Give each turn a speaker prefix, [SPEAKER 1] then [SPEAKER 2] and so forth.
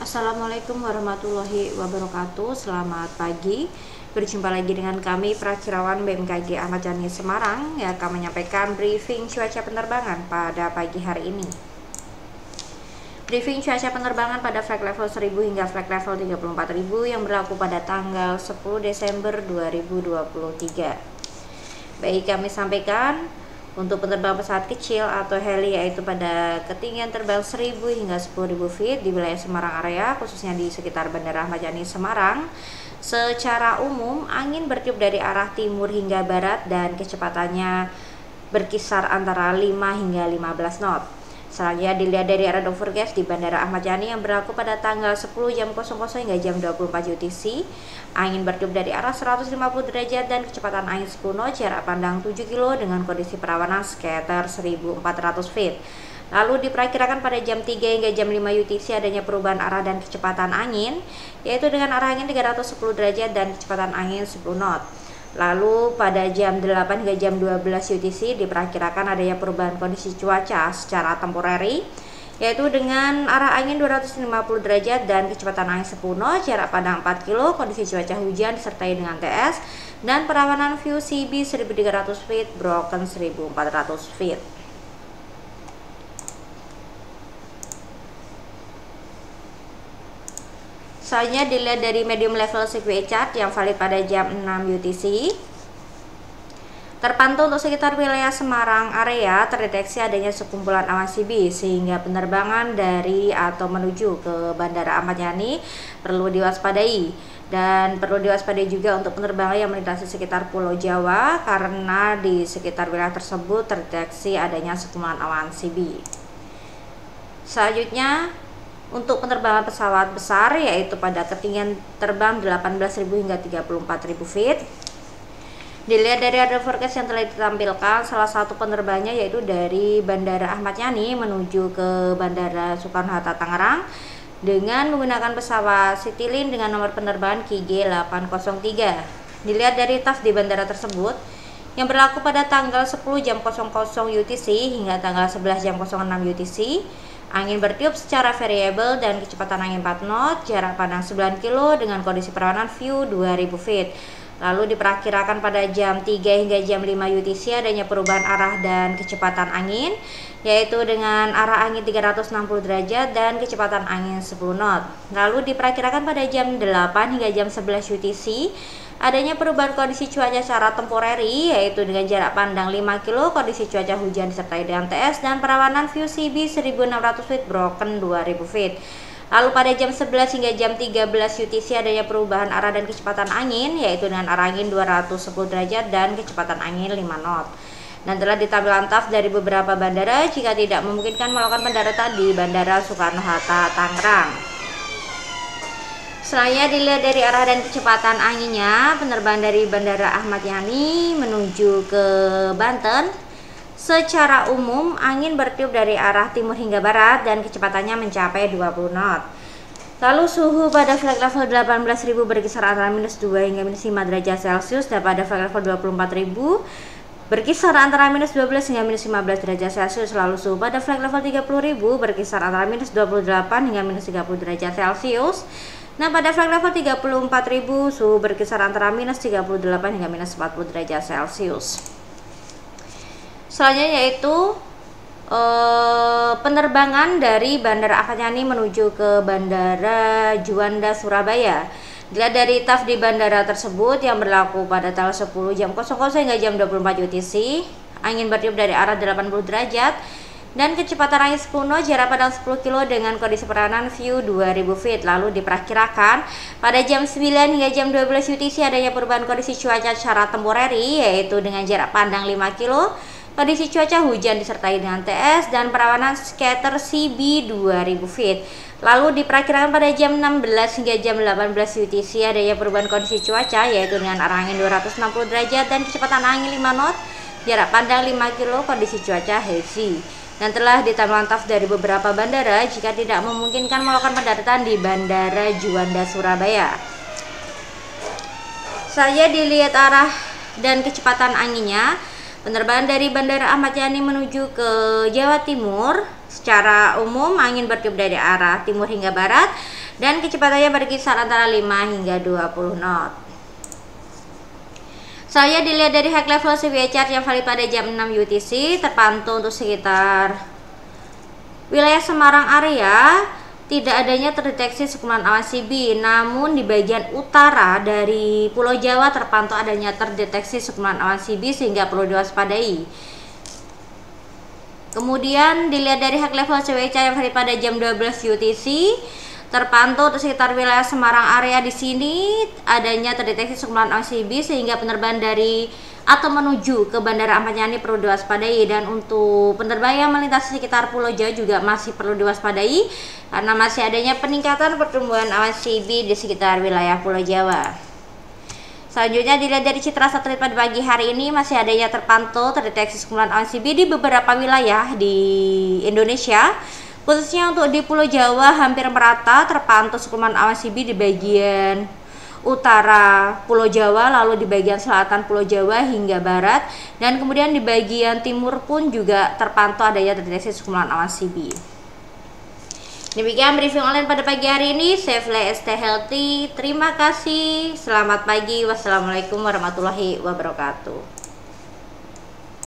[SPEAKER 1] Assalamualaikum warahmatullahi wabarakatuh. Selamat pagi. Berjumpa lagi dengan kami Prakirawan BMKG Ahmad Yani Semarang yang akan menyampaikan briefing cuaca penerbangan pada pagi hari ini. Briefing cuaca penerbangan pada flight level 1000 hingga flight level 34000 yang berlaku pada tanggal 10 Desember 2023. Baik, kami sampaikan untuk penerbangan pesawat kecil atau heli yaitu pada ketinggian terbang 1000 hingga 10.000 feet di wilayah Semarang area, khususnya di sekitar Bandara Ahmad Yani Semarang. Secara umum, angin bertiup dari arah timur hingga barat dan kecepatannya berkisar antara 5 hingga 15 knot. Selanjutnya dilihat dari arah forecast di Bandara Ahmad Yani yang berlaku pada tanggal 10 jam 00 hingga jam 24 UTC. Angin bertiup dari arah 150 derajat dan kecepatan angin 10 knot, jarak pandang 7 km dengan kondisi perawanan sekitar 1400 feet. Lalu diperkirakan pada jam 3 hingga jam 5 UTC adanya perubahan arah dan kecepatan angin, yaitu dengan arah angin 310 derajat dan kecepatan angin 10 knot. Lalu pada jam 8 hingga jam 12 UTC diperkirakan adanya perubahan kondisi cuaca secara temporary, yaitu dengan arah angin 250 derajat dan kecepatan angin 10 knot, jarak pandang 4 km, kondisi cuaca hujan disertai dengan TS, dan perawanan view CB 1300 feet, broken 1400 feet. Selanjutnya dilihat dari medium level sequence chart yang valid pada jam 6 UTC. Terpantau untuk sekitar wilayah Semarang area terdeteksi adanya sekumpulan awan CB sehingga penerbangan dari atau menuju ke Bandara Ahmad Yani perlu diwaspadai. Dan perlu diwaspadai juga untuk penerbangan yang melintasi sekitar Pulau Jawa karena di sekitar wilayah tersebut terdeteksi adanya sekumpulan awan CB. Selanjutnya untuk penerbangan pesawat besar yaitu pada ketinggian terbang 18.000 hingga 34.000 feet. Dilihat dari radar forecast yang telah ditampilkan, salah satu penerbangannya yaitu dari Bandara Ahmad Yani menuju ke Bandara Soekarno-Hatta Tangerang dengan menggunakan pesawat Citylink dengan nomor penerbangan KG 803. Dilihat dari TAF di bandara tersebut yang berlaku pada tanggal 10 jam 00 UTC hingga tanggal 11 jam 06 UTC. Angin bertiup secara variabel dan kecepatan angin 4 knot, jarak pandang 9 km dengan kondisi perawanan view 2000 feet. Lalu diperkirakan pada jam 3 hingga jam 5 UTC adanya perubahan arah dan kecepatan angin, yaitu dengan arah angin 360 derajat dan kecepatan angin 10 knot. Lalu diperkirakan pada jam 8 hingga jam 11 UTC adanya perubahan kondisi cuaca secara temporary, yaitu dengan jarak pandang 5 km, kondisi cuaca hujan disertai dengan TS, dan perawanan view CB 1600 feet, broken 2000 feet. Lalu pada jam 11 hingga jam 13 UTC adanya perubahan arah dan kecepatan angin, yaitu dengan arah angin 210 derajat dan kecepatan angin 5 knot. Dan telah ditampilkan TAF dari beberapa bandara jika tidak memungkinkan melakukan pendaratan di Bandara Soekarno-Hatta Tangerang. Selanjutnya dilihat dari arah dan kecepatan anginnya, penerbangan dari Bandara Ahmad Yani menuju ke Banten. Secara umum, angin bertiup dari arah timur hingga barat dan kecepatannya mencapai 20 knot. Lalu suhu pada flight level 18.000 berkisar antara -2 hingga -5 derajat Celcius, dan pada flight level 24.000 berkisar antara -12 hingga -15 derajat Celcius. Lalu suhu pada flight level 30.000 berkisar antara -28 hingga -30 derajat Celcius. Nah, pada flight level 34.000 suhu berkisar antara -38 hingga -40 derajat Celcius. Selanjutnya yaitu penerbangan dari Bandara Ahmad Yani menuju ke Bandara Juanda Surabaya. Dilihat dari TAF di bandara tersebut yang berlaku pada tanggal 10 jam 00 hingga jam 24 UTC, angin bertiup dari arah 80 derajat dan kecepatan angin 10 knot, jarak pandang 10 km dengan kondisi perawanan view 2000 feet. Lalu diperkirakan pada jam 9 hingga jam 12 UTC adanya perubahan kondisi cuaca secara temporary, yaitu dengan jarak pandang 5 km, kondisi cuaca hujan disertai dengan TS, dan perawanan scatter CB 2000 feet. Lalu diperkirakan pada jam 16 hingga jam 18 UTC adanya perubahan kondisi cuaca, yaitu dengan arah angin 260 derajat dan kecepatan angin 5 knot, jarak pandang 5 km, kondisi cuaca hazy. Dan telah ditampilkan TAF dari beberapa bandara jika tidak memungkinkan melakukan pendaratan di Bandara Juanda Surabaya. Saya dilihat arah dan kecepatan anginnya. Penerbangan dari Bandara Ahmad Yani menuju ke Jawa Timur, secara umum angin bertiup dari arah timur hingga barat dan kecepatannya berkisar antara 5 hingga 20 knot. Selanjutnya dilihat dari high level CPI chart yang valid pada jam 6 UTC, terpantau untuk sekitar wilayah Semarang area tidak adanya terdeteksi sekumpulan awan CB, namun di bagian utara dari Pulau Jawa terpantau adanya terdeteksi sekumpulan awan CB sehingga perlu diwaspadai. Kemudian dilihat dari high level CWC yang valid pada jam 12 UTC, terpantau untuk sekitar wilayah Semarang area di sini adanya terdeteksi sekumpulan awan CB sehingga penerbangan dari atau menuju ke Bandara Ahmad Yani perlu diwaspadai, dan untuk penerbangan yang melintasi sekitar Pulau Jawa juga masih perlu diwaspadai karena masih adanya peningkatan pertumbuhan awan CB di sekitar wilayah Pulau Jawa. Selanjutnya dilihat dari citra satelit pada pagi hari ini masih adanya terpantau terdeteksi sekumpulan awan CB di beberapa wilayah di Indonesia, khususnya untuk di Pulau Jawa hampir merata terpantau sekumpulan awan CB di bagian utara Pulau Jawa, lalu di bagian selatan Pulau Jawa hingga barat, dan kemudian di bagian timur pun juga terpantau adanya terdeteksi sekumpulan awan CB. Demikian briefing online pada pagi hari ini. Save life, stay healthy. Terima kasih. Selamat pagi. Wassalamualaikum warahmatullahi wabarakatuh.